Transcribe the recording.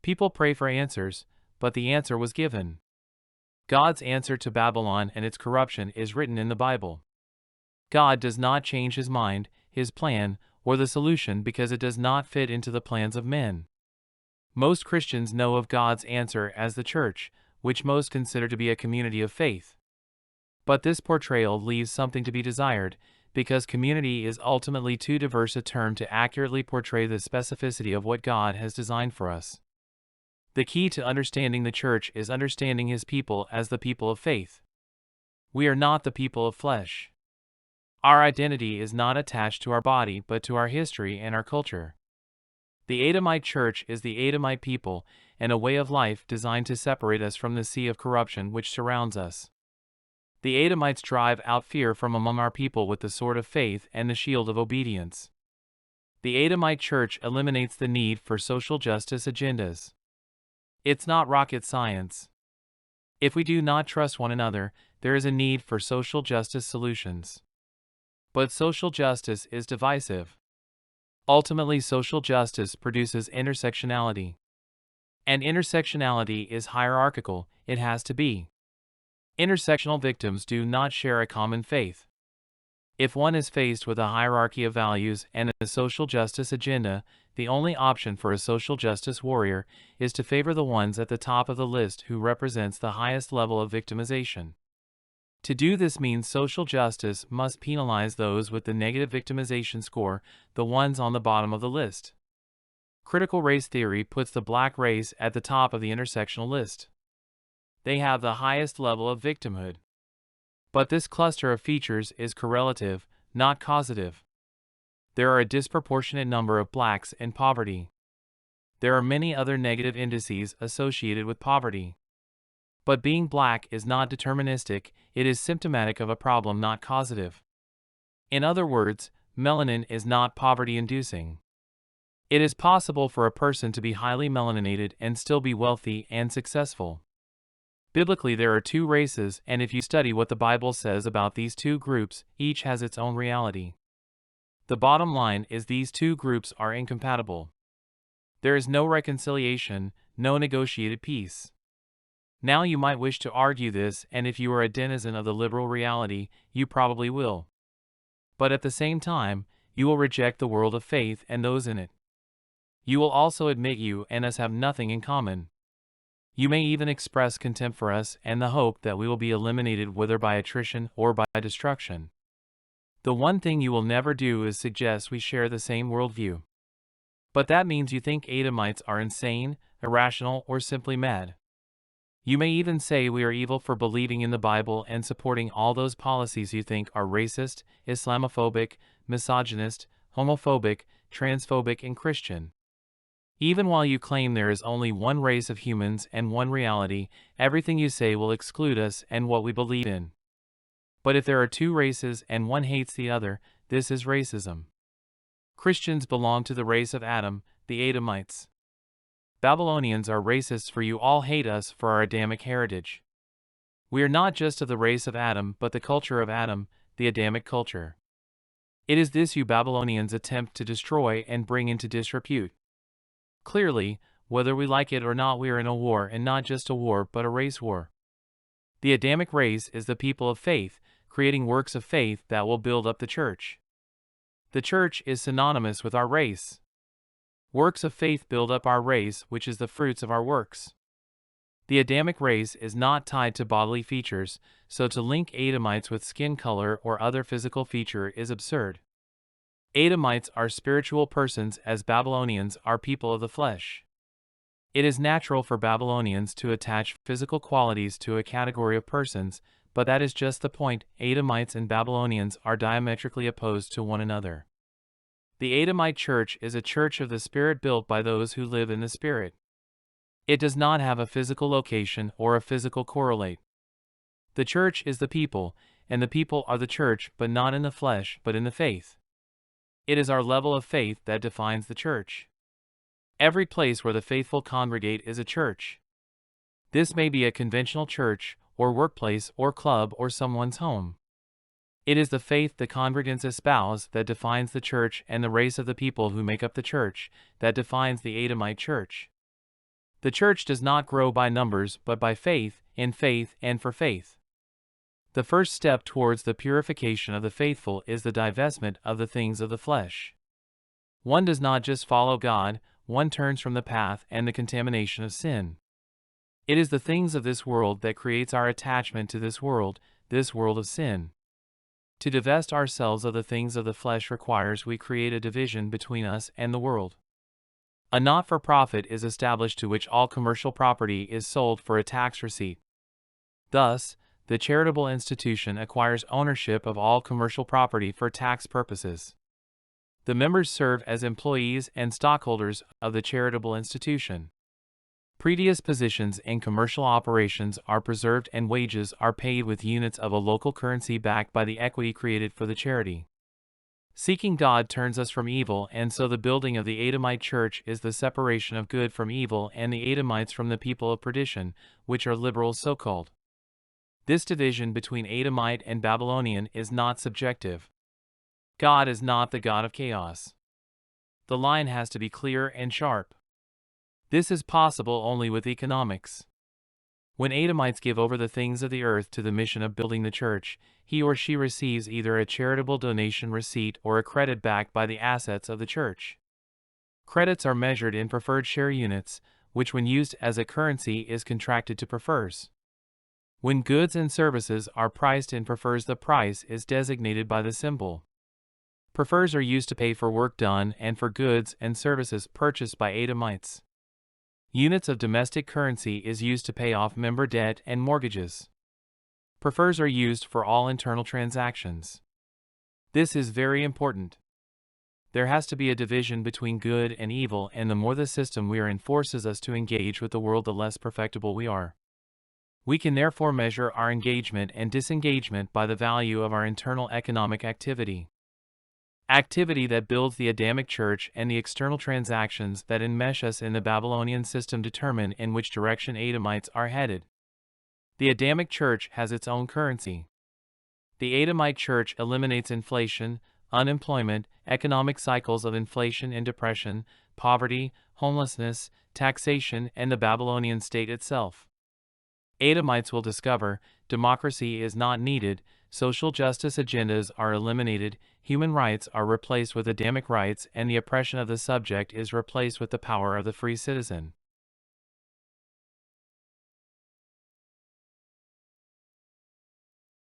People pray for answers, but the answer was given. God's answer to Babylon and its corruption is written in the Bible. God does not change his mind, his plan, or the solution because it does not fit into the plans of men. Most Christians know of God's answer as the church, which most consider to be a community of faith. But this portrayal leaves something to be desired, because community is ultimately too diverse a term to accurately portray the specificity of what God has designed for us. The key to understanding the church is understanding his people as the people of faith. We are not the people of flesh. Our identity is not attached to our body but to our history and our culture. The Adamite church is the Adamite people and a way of life designed to separate us from the sea of corruption which surrounds us. The Adamites drive out fear from among our people with the sword of faith and the shield of obedience. The Adamite church eliminates the need for social justice agendas. It's not rocket science. If we do not trust one another, there is a need for social justice solutions. But social justice is divisive. Ultimately, social justice produces intersectionality. And intersectionality is hierarchical, it has to be. Intersectional victims do not share a common faith. If one is faced with a hierarchy of values and a social justice agenda, the only option for a social justice warrior is to favor the ones at the top of the list who represents the highest level of victimization. To do this means social justice must penalize those with the negative victimization score, the ones on the bottom of the list. Critical race theory puts the black race at the top of the intersectional list. They have the highest level of victimhood. But this cluster of features is correlative, not causative. There are a disproportionate number of blacks in poverty. There are many other negative indices associated with poverty. But being black is not deterministic, it is symptomatic of a problem, not causative. In other words, melanin is not poverty-inducing. It is possible for a person to be highly melaninated and still be wealthy and successful. Biblically, there are two races, and if you study what the Bible says about these two groups, each has its own reality. The bottom line is these two groups are incompatible. There is no reconciliation, no negotiated peace. Now you might wish to argue this, and if you are a denizen of the liberal reality, you probably will. But at the same time, you will reject the world of faith and those in it. You will also admit you and us have nothing in common. You may even express contempt for us and the hope that we will be eliminated whether by attrition or by destruction. The one thing you will never do is suggest we share the same worldview. But that means you think Adamites are insane, irrational, or simply mad. You may even say we are evil for believing in the Bible and supporting all those policies you think are racist, Islamophobic, misogynist, homophobic, transphobic, and Christian. Even while you claim there is only one race of humans and one reality, everything you say will exclude us and what we believe in. But if there are two races and one hates the other, this is racism. Christians belong to the race of Adam, the Adamites. Babylonians are racists for you all hate us for our Adamic heritage. We are not just of the race of Adam but the culture of Adam, the Adamic culture. It is this you Babylonians attempt to destroy and bring into disrepute. Clearly, whether we like it or not, we are in a war, and not just a war but a race war. The Adamic race is the people of faith, creating works of faith that will build up the church. The church is synonymous with our race. Works of faith build up our race, which is the fruits of our works. The Adamic race is not tied to bodily features, so to link Adamites with skin color or other physical feature is absurd. Adamites are spiritual persons as Babylonians are people of the flesh. It is natural for Babylonians to attach physical qualities to a category of persons, but that is just the point. Adamites and Babylonians are diametrically opposed to one another. The Adamite church is a church of the Spirit built by those who live in the Spirit. It does not have a physical location or a physical correlate. The church is the people, and the people are the church, but not in the flesh, but in the faith. It is our level of faith that defines the church. Every place where the faithful congregate is a church. This may be a conventional church, or workplace, or club, or someone's home. It is the faith the congregants espouse that defines the church, and the race of the people who make up the church that defines the Adamite church. The church does not grow by numbers but by faith, in faith, and for faith. The first step towards the purification of the faithful is the divestment of the things of the flesh. One does not just follow God, one turns from the path and the contamination of sin. It is the things of this world that creates our attachment to this world of sin. To divest ourselves of the things of the flesh requires we create a division between us and the world. A not-for-profit is established to which all commercial property is sold for a tax receipt. Thus, the charitable institution acquires ownership of all commercial property for tax purposes. The members serve as employees and stockholders of the charitable institution. Previous positions in commercial operations are preserved and wages are paid with units of a local currency backed by the equity created for the charity. Seeking God turns us from evil, and so the building of the Adamite church is the separation of good from evil and the Adamites from the people of perdition, which are liberals so-called. This division between Adamite and Babylonian is not subjective. God is not the God of chaos. The line has to be clear and sharp. This is possible only with economics. When Adamites give over the things of the earth to the mission of building the church, he or she receives either a charitable donation receipt or a credit backed by the assets of the church. Credits are measured in preferred share units, which when used as a currency is contracted to prefers. When goods and services are priced in prefers, the price is designated by the symbol. Prefers are used to pay for work done and for goods and services purchased by Adamites. Units of domestic currency is used to pay off member debt and mortgages. Prefers are used for all internal transactions. This is very important. There has to be a division between good and evil, and the more the system we are in forces us to engage with the world, the less perfectible we are. We can therefore measure our engagement and disengagement by the value of our internal economic activity. Activity that builds the Adamic church and the external transactions that enmesh us in the Babylonian system determine in which direction Adamites are headed. The Adamic church has its own currency. The Adamite church eliminates inflation, unemployment, economic cycles of inflation and depression, poverty, homelessness, taxation, and the Babylonian state itself. Adamites will discover democracy is not needed, social justice agendas are eliminated, human rights are replaced with Adamic rights, and the oppression of the subject is replaced with the power of the free citizen.